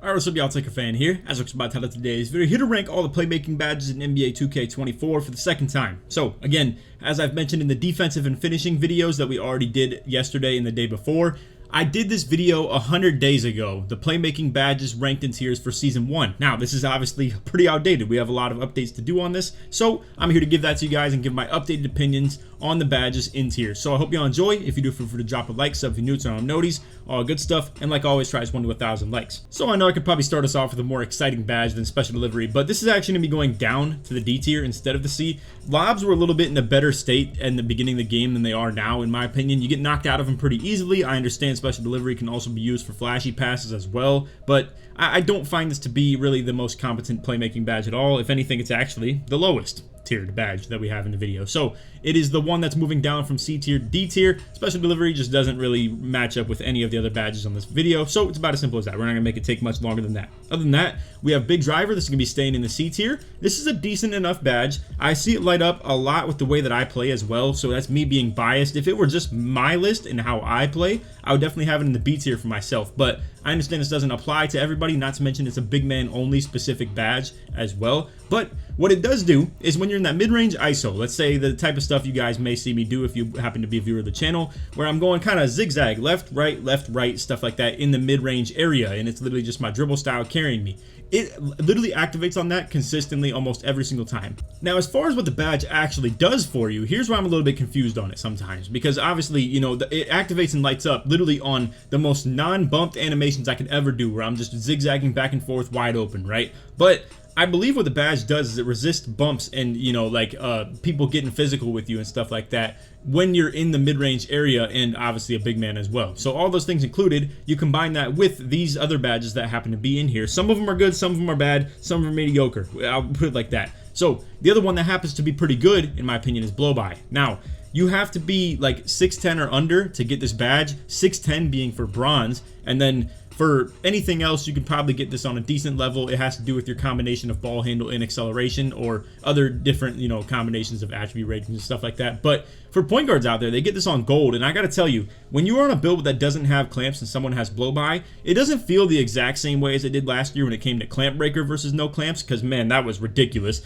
Alright, what's up y'all, LakerFan here. As I was about to title today's video, here to rank all the playmaking badges in NBA 2K24 for the second time. So again, as I've mentioned in the defensive and finishing videos that we already did yesterday and the day before, I did this video 100 days ago, the playmaking badges ranked in tiers for season 1. Now, this is obviously pretty outdated. We have a lot of updates to do on this, so I'm here to give that to you guys and give my updated opinions on the badges in tiers. So I hope y'all enjoy. If you do, feel free to drop a like, sub if you're new, turn on noties, all good stuff, and like always, try 1 to 1,000 likes. So I know I could probably start us off with a more exciting badge than special delivery, but this is actually going to be going down to the D tier instead of the C. Lobs were a little bit in a better state in the beginning of the game than they are now, in my opinion. You get knocked out of them pretty easily. I understand special delivery can also be used for flashy passes as well, but I don't find this to be really the most competent playmaking badge at all. If anything, it's actually the lowest tiered badge that we have in the video. So it is the one that's moving down from C tier to D tier. Special delivery just doesn't really match up with any of the other badges on this video, so it's about as simple as that. We're not gonna make it take much longer than that. Other than that, we have Big Driver. This is gonna be staying in the C tier. This is a decent enough badge. I see it light up a lot with the way that I play as well, so that's me being biased. If it were just my list and how I play, I would definitely have it in the B tier for myself, but I understand this doesn't apply to everybody, not to mention it's a big man only specific badge as well. But what it does do is when you're in that mid-range ISO, let's say the type of stuff you guys may see me do if you happen to be a viewer of the channel, where I'm going kind of zigzag, left, right, stuff like that in the mid-range area, and it's literally just my dribble style carrying me. It literally activates on that consistently almost every single time. Now, as far as what the badge actually does for you, here's where I'm a little bit confused on it sometimes, because obviously, you know, it activates and lights up literally on the most non-bumped animations I could ever do, where I'm just zigzagging back and forth wide open, right? But I believe what the badge does is it resists bumps and, you know, like people getting physical with you and stuff like that when you're in the mid-range area, and obviously a big man as well. So all those things included, you combine that with these other badges that happen to be in here. Some of them are good, some of them are bad, some of them are mediocre. I'll put it like that. So the other one that happens to be pretty good, in my opinion, is blow by. Now, you have to be like 6'10 or under to get this badge, 6'10 being for bronze, and then for anything else, you can probably get this on a decent level. It has to do with your combination of ball handle and acceleration, or other different, you know, combinations of attribute ratings and stuff like that. But for point guards out there, they get this on gold, and I gotta tell you, when you are on a build that doesn't have clamps and someone has blow by, it doesn't feel the exact same way as it did last year when it came to clamp breaker versus no clamps, because man, that was ridiculous.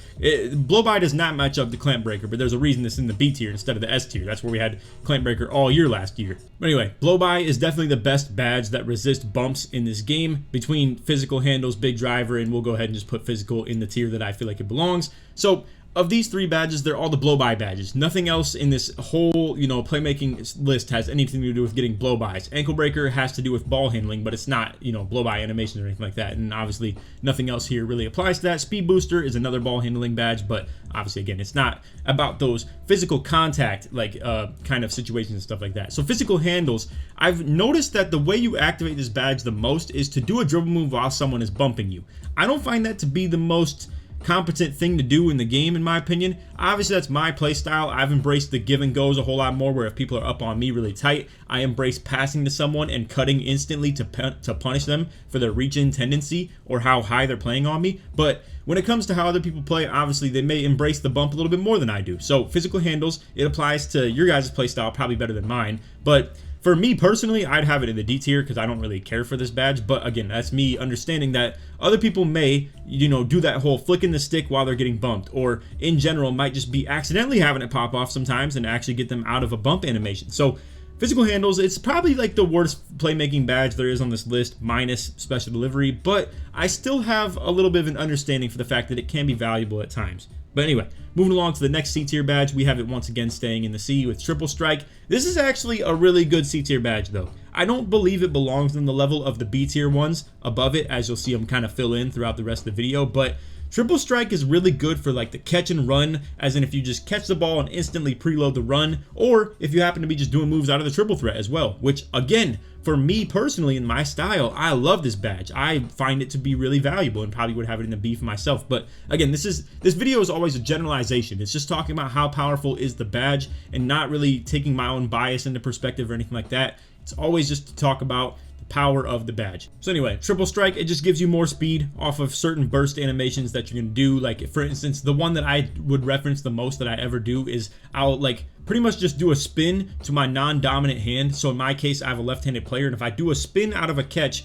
Blow by does not match up to clamp breaker, but there's a reason it's in the B tier instead of the S tier. That's where we had clamp breaker all year last year. But anyway, blow by is definitely the best badge that resists bumps in this game between physical handles, big driver, and we'll go ahead and just put physical in the tier that I feel like it belongs. So of these 3 badges, they're all the blow by badges. Nothing else in this whole, you know, playmaking list has anything to do with getting blow bys. Ankle breaker has to do with ball handling, but it's not, you know, blow by animations or anything like that. And obviously nothing else here really applies to that. Speedbooster is another ball handling badge, but obviously again, it's not about those physical contact like kind of situations and stuff like that. So physical handles, I've noticed that the way you activate this badge the most is to do a dribble move while someone is bumping you. I don't find that to be the most competent thing to do in the game, in my opinion. Obviously that's my play style. I've embraced the give and goes a whole lot more, where if people are up on me really tight, I embrace passing to someone and cutting instantly to punish them for their reach-in tendency or how high they're playing on me. But when it comes to how other people play, obviously they may embrace the bump a little bit more than I do. So physical handles, it applies to your guys' play style probably better than mine, but for me personally, I'd have it in the D tier because I don't really care for this badge. But again, that's me understanding that other people may, you know, do that whole flicking the stick while they're getting bumped, or in general might just be accidentally having it pop off sometimes and actually get them out of a bump animation. So physical handles, it's probably like the worst playmaking badge there is on this list, minus special delivery, but I still have a little bit of an understanding for the fact that it can be valuable at times. But anyway, moving along to the next C tier badge, we have it once again staying in the C with triple strike. This is actually a really good C tier badge though. I don't believe it belongs in the level of the B tier ones above it, as you'll see them kind of fill in throughout the rest of the video, but triple strike is really good for like the catch and run, as in if you just catch the ball and instantly preload the run, or if you happen to be just doing moves out of the triple threat as well, which again, for me personally in my style, I love this badge. I find it to be really valuable and probably would have it in the B for myself. But again, this video is always a generalization. It's just talking about how powerful is the badge and not really taking my own bias into perspective or anything like that. It's always just to talk about power of the badge. So anyway, triple strike, it just gives you more speed off of certain burst animations that you're gonna do. Like for instance, the one that I would reference the most that I ever do is I'll like pretty much just do a spin to my non-dominant hand. So in my case, I have a left-handed player, and if I do a spin out of a catch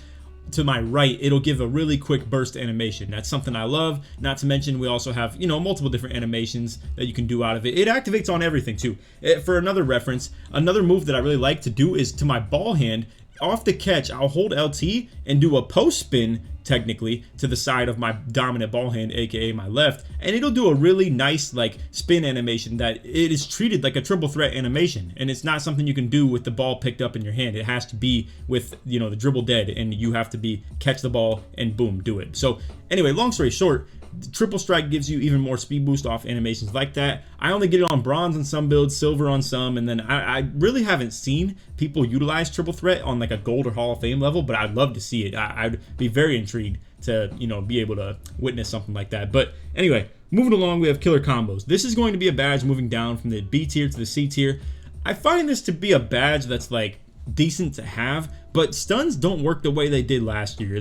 to my right, it'll give a really quick burst animation. That's something I love. Not to mention, we also have, multiple different animations that you can do out of it. It activates on everything too. For another reference, another move that I really like to do is to my ball hand, off the catch, I'll hold LT and do a post spin, technically, to the side of my dominant ball hand, aka my left, and it'll do a really nice like spin animation that it is treated like a triple threat animation, and it's not something you can do with the ball picked up in your hand. It has to be with the dribble dead, and you have to be catch the ball and boom, do it. So anyway, long story short, triple strike gives you even more speed boost off animations like that. I only get it on bronze on some builds, silver on some, and then I really haven't seen people utilize triple threat on like a gold or Hall of Fame level, but I'd love to see it. I'd be very intrigued to be able to witness something like that. But anyway, moving along, we have killer combos. This is going to be a badge moving down from the B tier to the C tier. I find this to be a badge that's like decent to have, but stuns don't work the way they did last year.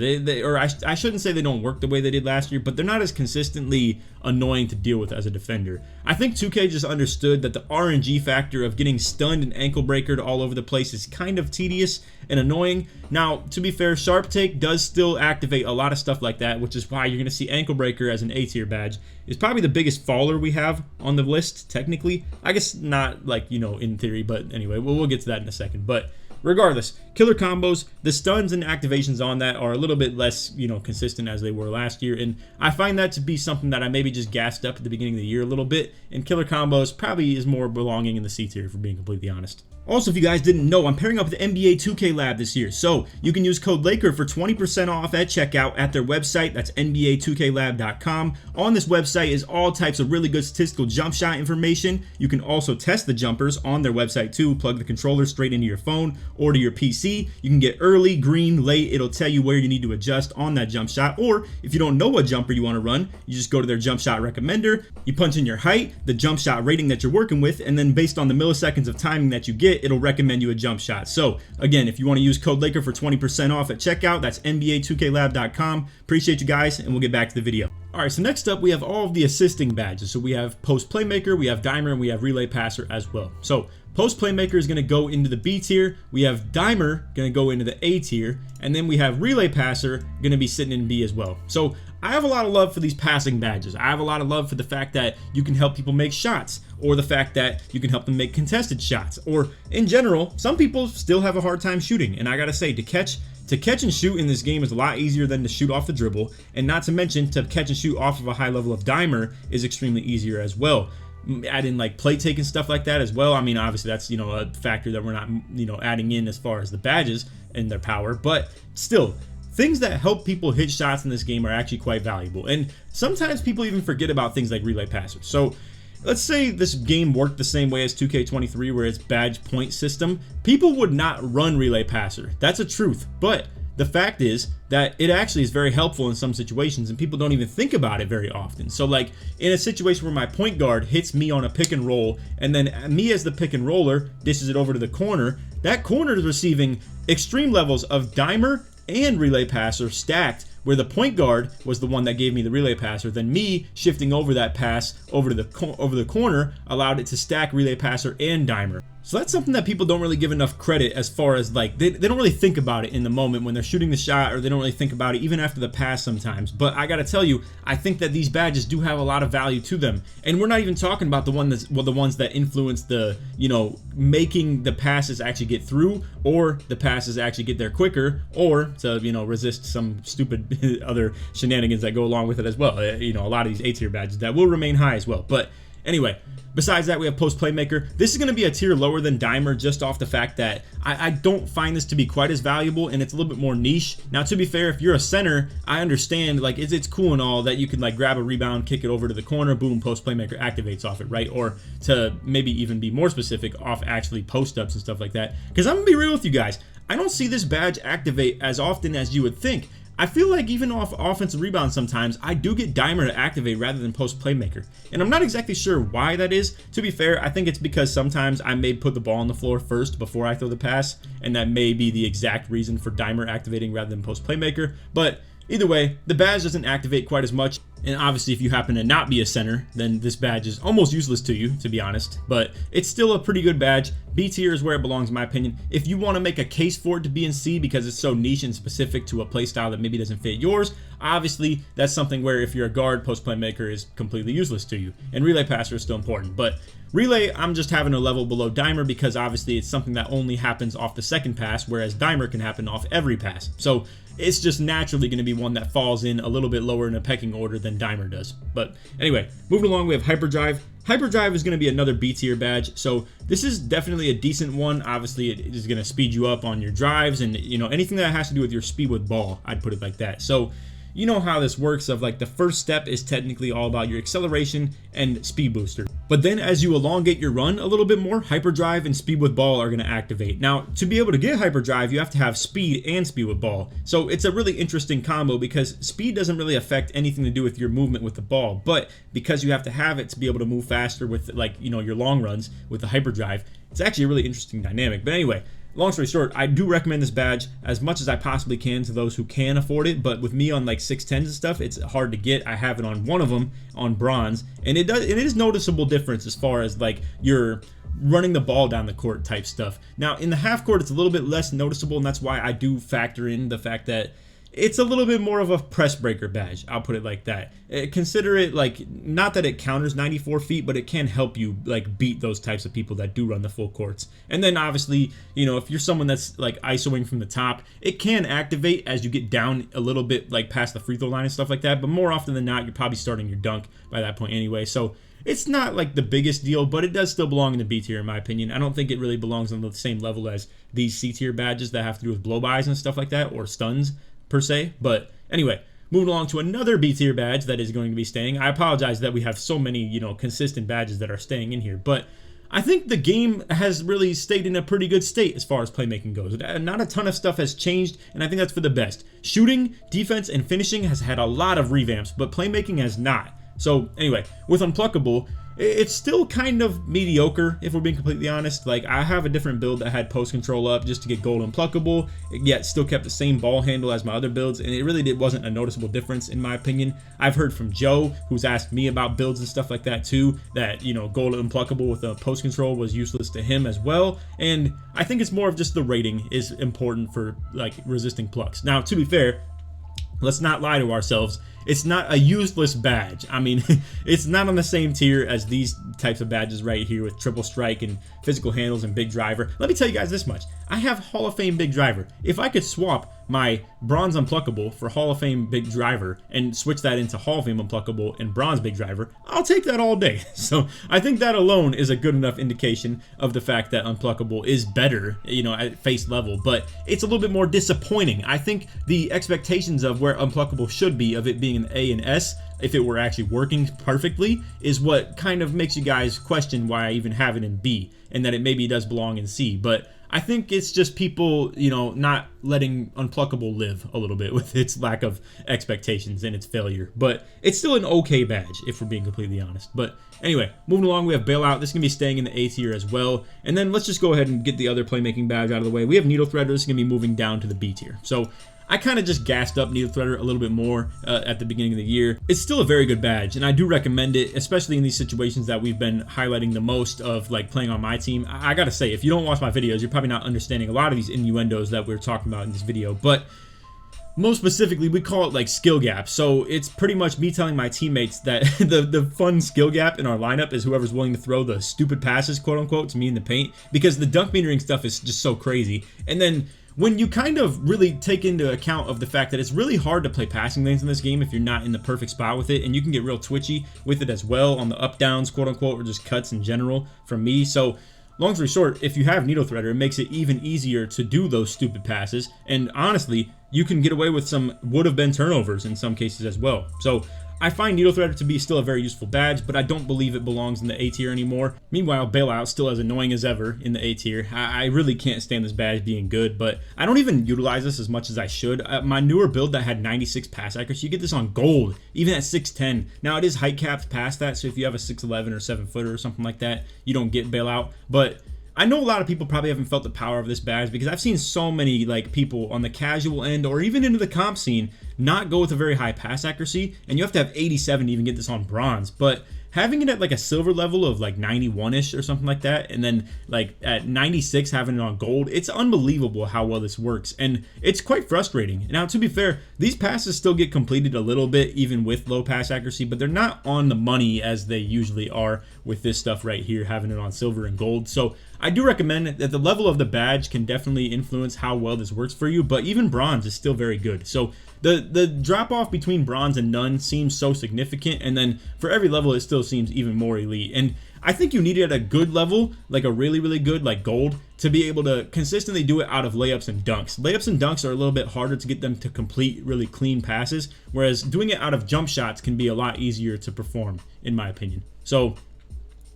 I shouldn't say they don't work the way they did last year, but they're not as consistently annoying to deal with as a defender. I think 2K just understood that the RNG factor of getting stunned and ankle breakered all over the place is kind of tedious and annoying. Now, to be fair, Sharp Take does still activate a lot of stuff like that, which is why you're going to see ankle breaker as an A tier badge. It's probably the biggest faller we have on the list, technically. I guess not like, in theory, but anyway, we'll get to that in a second. But regardless, killer combos, the stuns and activations on that are a little bit less, consistent as they were last year, and I find that to be something that I maybe just gassed up at the beginning of the year a little bit, and killer combos probably is more belonging in the C tier, for being completely honest. Also, if you guys didn't know, I'm pairing up with the NBA 2K Lab this year, so you can use code Laker for 20% off at checkout at their website. That's NBA2KLab.com. On this website is all types of really good statistical jump shot information. You can also test the jumpers on their website too. Plug the controller straight into your phone or to your PC. You can get early, green, late. It'll tell you where you need to adjust on that jump shot, or if you don't know what jumper you want to run, you just go to their jump shot recommender. You punch in your height, the jump shot rating that you're working with, and then based on the milliseconds of timing that you get, it'll recommend you a jump shot. So again, if you want to use code Laker for 20% off at checkout, that's NBA2KLab.com. Appreciate you guys, and we'll get back to the video. All right, so next up we have all of the assisting badges. So we have post playmaker, we have dimer, and we have relay passer as well. So post playmaker is going to go into the B tier, we have dimer going to go into the A tier, and then we have relay passer going to be sitting in B as well. So I have a lot of love for these passing badges. I have a lot of love for the fact that you can help people make shots, or the fact that you can help them make contested shots, or in general, some people still have a hard time shooting, and I gotta say, to catch and shoot in this game is a lot easier than to shoot off the dribble, and not to mention, to catch and shoot off of a high level of dimer is extremely easier as well. Add in like play take and stuff like that as well. I mean, obviously that's a factor that we're not adding in as far as the badges and their power, but still, things that help people hit shots in this game are actually quite valuable, and sometimes people even forget about things like relay passers. So let's say this game worked the same way as 2K23, where it's badge point system. People would not run relay passer. That's a truth, but the fact is that it actually is very helpful in some situations, and people don't even think about it very often. So like in a situation where my point guard hits me on a pick and roll, and then me as the pick and roller dishes it over to the corner, that corner is receiving extreme levels of dimer and relay passer stacked, where the point guard was the one that gave me the relay passer, then me shifting over that pass over to the corner allowed it to stack relay passer and dimer. So that's something that people don't really give enough credit, as far as like they don't really think about it in the moment when they're shooting the shot, or they don't really think about it even after the pass sometimes. But I gotta tell you, I think that these badges do have a lot of value to them, and we're not even talking about the ones that influence the making the passes actually get through, or the passes actually get there quicker, or to resist some stupid other shenanigans that go along with it as well. A lot of these A tier badges that will remain high as well. But anyway, besides that, we have post playmaker. This is going to be a tier lower than dimer, just off the fact that I don't find this to be quite as valuable, and it's a little bit more niche. Now, to be fair, if you're a center, I understand like it's cool and all that you can like grab a rebound, kick it over to the corner, boom, post playmaker activates off it, right? Or to maybe even be more specific, off actually post ups and stuff like that. Because I'm gonna be real with you guys, I don't see this badge activate as often as you would think. I feel like even off offensive rebounds sometimes, I do get dimer to activate rather than post playmaker. And I'm not exactly sure why that is. To be fair, I think it's because sometimes I may put the ball on the floor first before I throw the pass, and that may be the exact reason for dimer activating rather than post playmaker. But either way, the badge doesn't activate quite as much, And obviously, if you happen to not be a center, then this badge is almost useless to you, to be honest. But it's still a pretty good badge. B tier is where it belongs, in my opinion. If you want to make a case for it to be in C because it's so niche and specific to a playstyle that maybe doesn't fit yours, obviously that's something where if you're a guard, post playmaker is completely useless to you. And relay passer is still important. But relay, I'm just having a level below dimer because obviously it's something that only happens off the second pass, whereas dimer can happen off every pass. So it's just naturally going to be one that falls in a little bit lower in a pecking order than dimer does. But anyway, moving along, we have hyperdrive. Hyperdrive is going to be another B tier badge, so this is definitely a decent one. Obviously, it is going to speed you up on your drives and, you know, anything that has to do with your speed with ball, I'd put it like that. So you know how this works of like the first step is technically all about your acceleration and speed booster. But then as you elongate your run a little bit more, hyperdrive and speed with ball are going to activate. Now, to be able to get hyperdrive, you have to have speed and speed with ball. So it's a really interesting combo because speed doesn't really affect anything to do with your movement with the ball. But because you have to have it to be able to move faster with, like, you know, your long runs with the hyperdrive, it's actually a really interesting dynamic. But anyway, long story short, I do recommend this badge as much as I possibly can to those who can afford it, but with me on like 610s and stuff, it's hard to get. I have it on one of them on bronze, and it is noticeable difference as far as like your running the ball down the court type stuff. Now in the half court, it's a little bit less noticeable, and that's why I do factor in the fact that it's a little bit more of a press breaker badge. I'll put it like that. Consider it like, not that it counters 94 feet, but it can help you like beat those types of people that do run the full courts. And then obviously, you know, if you're someone that's like isoing from the top, it can activate as you get down a little bit, like past the free throw line and stuff like that. But more often than not, you're probably starting your dunk by that point anyway. So it's not like the biggest deal, but it does still belong in the B tier in my opinion. I don't think it really belongs on the same level as these C tier badges that have to do with blow-bys and stuff like that, or stuns per se. But anyway, moving along to another B tier badge that is going to be staying. I apologize that we have so many, you know, consistent badges that are staying in here, but I think the game has really stayed in a pretty good state as far as playmaking goes. Not a ton of stuff has changed, and I think that's for the best. Shooting, defense, and finishing has had a lot of revamps, but playmaking has not. So anyway, with unpluckable, it's still kind of mediocre, if we're being completely honest. Like, I have a different build that had post control up just to get gold unpluckable, yet still kept the same ball handle as my other builds, and it really wasn't a noticeable difference in my opinion. I've heard from Joe, who's asked me about builds and stuff like that too, that, you know, gold unpluckable with a post control was useless to him as well. And I think it's more of just the rating is important for like resisting plucks. Now, to be fair, let's not lie to ourselves. It's not a useless badge. I mean, it's not on the same tier as these types of badges right here with triple strike and physical handles and big driver. Let me tell you guys this much. I have Hall of Fame big driver. If I could swap my bronze unpluckable for Hall of Fame big driver and switch that into Hall of Fame unpluckable and bronze big driver, I'll take that all day. So I think that alone is a good enough indication of the fact that unpluckable is better, you know, at face level, but it's a little bit more disappointing. I think the expectations of where unpluckable should be, of it being an A and S, if it were actually working perfectly, is what kind of makes you guys question why I even have it in B, and that it maybe does belong in C. But I think it's just people, you know, not letting unpluckable live a little bit with its lack of expectations and its failure. But it's still an okay badge, if we're being completely honest. But anyway, moving along, we have Bailout. This is going to be staying in the A tier as well. And then let's just go ahead and get the other playmaking badge out of the way. We have Needle Threader. This is going to be moving down to the B tier. So I kind of just gassed up Needle Threader a little bit more at the beginning of the year. It's still a very good badge, and I do recommend it, especially in these situations that we've been highlighting the most of, like playing on my team. I gotta say, if you don't watch my videos, you're probably not understanding a lot of these innuendos that we're talking about in this video, but most specifically, we call it like skill gap. So it's pretty much me telling my teammates that the fun skill gap in our lineup is whoever's willing to throw the stupid passes, quote unquote, to me in the paint, because the dunk metering stuff is just so crazy. And then when you kind of really take into account of the fact that it's really hard to play passing lanes in this game if you're not in the perfect spot with it, and you can get real twitchy with it as well on the up downs, quote unquote, or just cuts in general from me. So long story short, if you have Needle Threader, it makes it even easier to do those stupid passes, and honestly, you can get away with some would have been turnovers in some cases as well. So I find Needle Threader to be still a very useful badge, but I don't believe it belongs in the A tier anymore. Meanwhile, Bailout still as annoying as ever in the A tier. I really can't stand this badge being good, but I don't even utilize this as much as I should. My newer build that had 96 pass accuracy, you get this on gold, even at 6'10". Now it is height capped past that, so if you have a 6'11" or 7 footer or something like that, you don't get Bailout. But I know a lot of people probably haven't felt the power of this badge because I've seen so many like people on the casual end or even into the comp scene not go with a very high pass accuracy, and you have to have 87 to even get this on bronze. But having it at like a silver level of like 91-ish or something like that, and then like at 96 having it on gold, it's unbelievable how well this works, and it's quite frustrating. Now, to be fair, these passes still get completed a little bit even with low pass accuracy, but they're not on the money as they usually are with this stuff right here, having it on silver and gold. So I do recommend that the level of the badge can definitely influence how well this works for you, but even bronze is still very good. So the drop off between bronze and none seems so significant, and then for every level it still seems even more elite. And I think you need it at a good level, like a really good like gold, to be able to consistently do it out of layups and dunks. Layups and dunks are a little bit harder to get them to complete really clean passes, whereas doing it out of jump shots can be a lot easier to perform, in my opinion. So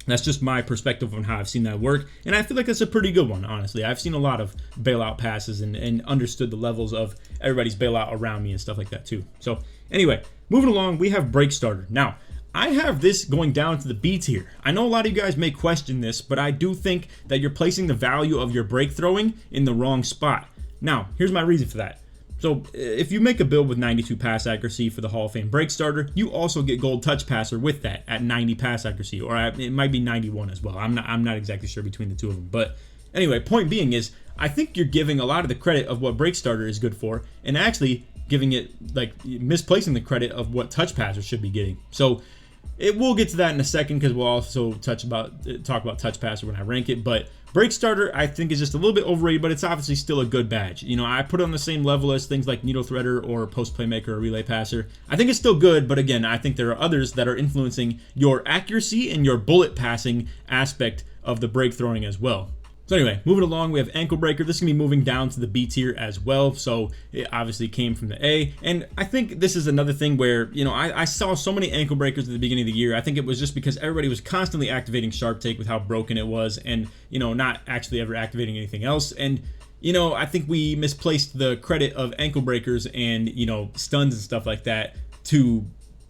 that's just my perspective on how I've seen that work, and I feel like that's a pretty good one, honestly. I've seen a lot of bailout passes and understood the levels of everybody's bailout around me and stuff like that too. So anyway, moving along, we have break starter. Now, I have this going down to the B tier. I know a lot of you guys may question this, but I do think that you're placing the value of your break throwing in the wrong spot. Now, here's my reason for that. So if you make a build with 92 pass accuracy for the Hall of Fame break starter, you also get gold touch passer with that at 90 pass accuracy, or it might be 91 as well. I'm not exactly sure between the two of them. But anyway, point being is, I think you're giving a lot of the credit of what break starter is good for, and actually giving it, like, misplacing the credit of what touch passer should be getting. So we'll get to that in a second, because we'll also talk about touch passer when I rank it. But break starter, I think, is just a little bit overrated, but it's obviously still a good badge. You know, I put it on the same level as things like needle threader or post playmaker or relay passer. I think it's still good, but again, I think there are others that are influencing your accuracy and your bullet passing aspect of the break throwing as well. So anyway, moving along, we have ankle breaker. This is going to be moving down to the B tier as well. So it obviously came from the A. And I think this is another thing where, you know, I saw so many ankle breakers at the beginning of the year. I think it was just because everybody was constantly activating sharp take with how broken it was, and, you know, not actually ever activating anything else. And, you know, I think we misplaced the credit of ankle breakers and, you know, stuns and stuff like that to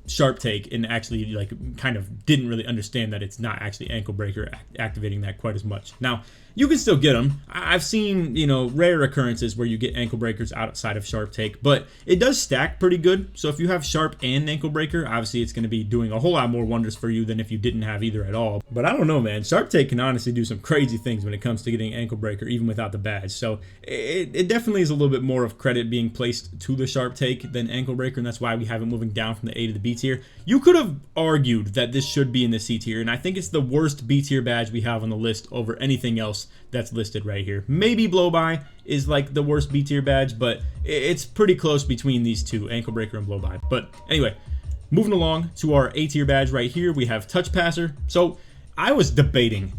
sharp take, and actually like kind of didn't really understand that it's not actually ankle breaker activating that quite as much. Now, you can still get them. I've seen, you know, rare occurrences where you get ankle breakers outside of sharp take, but it does stack pretty good. So if you have sharp and ankle breaker, obviously it's going to be doing a whole lot more wonders for you than if you didn't have either at all. But I don't know, man. Sharp take can honestly do some crazy things when it comes to getting ankle breaker even without the badge. So it definitely is a little bit more of credit being placed to the sharp take than ankle breaker, and that's why we have it moving down from the A to the B tier. You could have argued that this should be in the C tier, and I think it's the worst B tier badge we have on the list over anything else that's listed right here. Maybe blow by is like the worst B tier badge, but it's pretty close between these two, ankle breaker and blow by. But anyway, moving along to our A tier badge right here, we have touch passer. So I was debating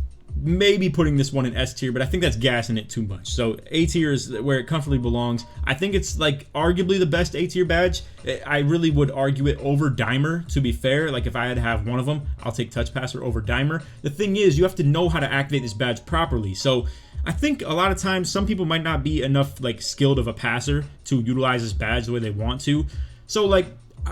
maybe putting this one in S tier, but I think that's gassing it too much. So A tier is where it comfortably belongs. I think it's like arguably the best A tier badge. I really would argue it over Dimer, to be fair. Like if I had to have one of them, I'll take touch passer over Dimer. The thing is, you have to know how to activate this badge properly. So I think a lot of times some people might not be enough like skilled of a passer to utilize this badge the way they want to. So like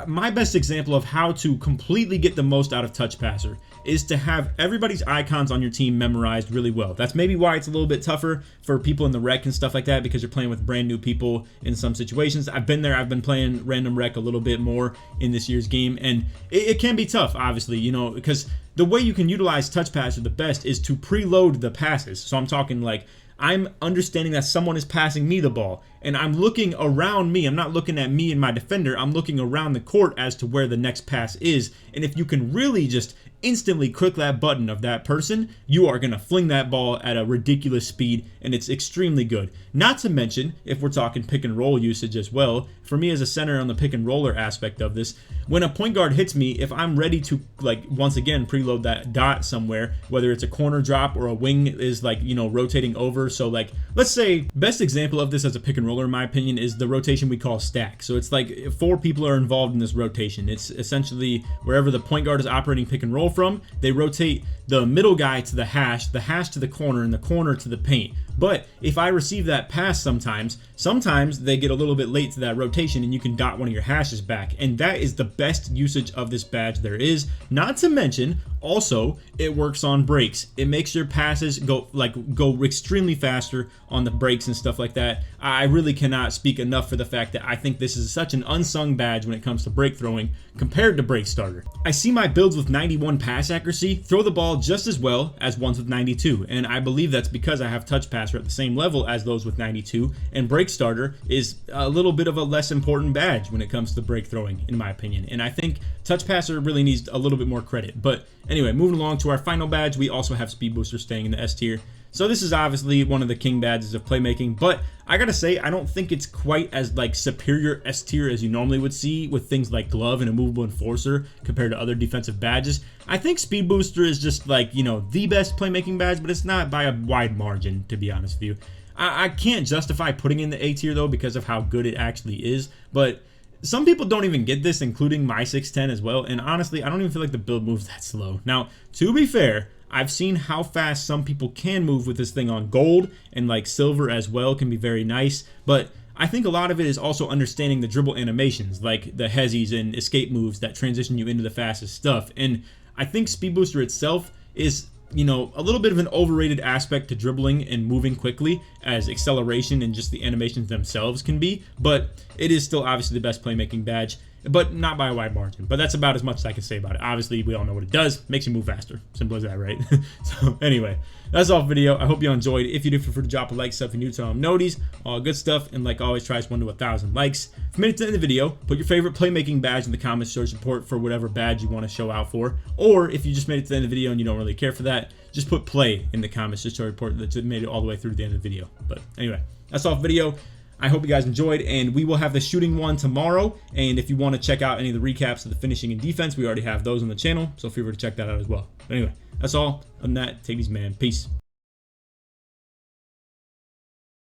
my best example of how to completely get the most out of touch passer is to have everybody's icons on your team memorized really well. That's maybe why it's a little bit tougher for people in the rec and stuff like that, because you're playing with brand new people in some situations. I've been there. I've been playing random rec a little bit more in this year's game, and it can be tough, obviously, you know, because the way you can utilize touch passer the best is to preload the passes. So I'm talking like I'm understanding that someone is passing me the ball, and I'm looking around me. I'm not looking at me and my defender. I'm looking around the court as to where the next pass is. And if you can really just instantly click that button of that person, you are going to fling that ball at a ridiculous speed, and it's extremely good. Not to mention, if we're talking pick and roll usage as well, for me as a center on the pick and roller aspect of this, when a point guard hits me, if I'm ready to, like, once again preload that dot somewhere, whether it's a corner drop or a wing is, like, you know, rotating over. So like, let's say best example of this as a pick and roller in my opinion is the rotation we call stack. So it's like 4 people are involved in this rotation. It's essentially wherever the point guard is operating pick and roll from, they rotate the middle guy to the hash to the corner, and the corner to the paint. But if I receive that pass sometimes, sometimes they get a little bit late to that rotation and you can dot one of your hashes back, and that is the best usage of this badge there is. Not to mention, also, it works on breaks. It makes your passes go extremely faster on the breaks and stuff like that. I really cannot speak enough for the fact that I think this is such an unsung badge when it comes to break throwing compared to break starter. I see my builds with 91 pass accuracy throw the ball just as well as ones with 92, and I believe that's because I have touch passer at the same level as those with 92, and break starter is a little bit of a less important badge when it comes to break throwing, in my opinion. And I think touch passer really needs a little bit more credit. But anyway, moving along to our final badge, we also have Speedbooster staying in the S tier. So this is obviously one of the king badges of playmaking, but I gotta say, I don't think it's quite as superior S tier as you normally would see with things like glove and a movable enforcer compared to other defensive badges. I think Speedbooster is just the best playmaking badge, but it's not by a wide margin, to be honest with you. I can't justify putting in the A tier though because of how good it actually is, but some people don't even get this, including my 610 as well, and honestly, I don't even feel like the build moves that slow. Now, to be fair, I've seen how fast some people can move with this thing on gold, and silver as well can be very nice, but I think a lot of it is also understanding the dribble animations, like the hezzies and escape moves that transition you into the fastest stuff. And I think Speedbooster itself is a little bit of an overrated aspect to dribbling and moving quickly as acceleration and just the animations themselves can be, but it is still obviously the best playmaking badge, but not by a wide margin. But that's about as much as I can say about it. Obviously, we all know what it does. Makes you move faster. Simple as that, right? So anyway, that's all for the video. I hope you enjoyed. If you did, feel free to drop a like, stuff, and new to noties, all good stuff. And like always, try us 1 to 1,000 likes. If you made it to the end of the video, put your favorite playmaking badge in the comments, show support for whatever badge you want to show out for. Or if you just made it to the end of the video and you don't really care for that, just put play in the comments to show report that you made it all the way through to the end of the video. But anyway, that's all for the video. I hope you guys enjoyed, and we will have the shooting one tomorrow. And if you want to check out any of the recaps of the finishing and defense, we already have those on the channel, so feel free to check that out as well. But anyway, that's all. Other than that, take these, man. Peace.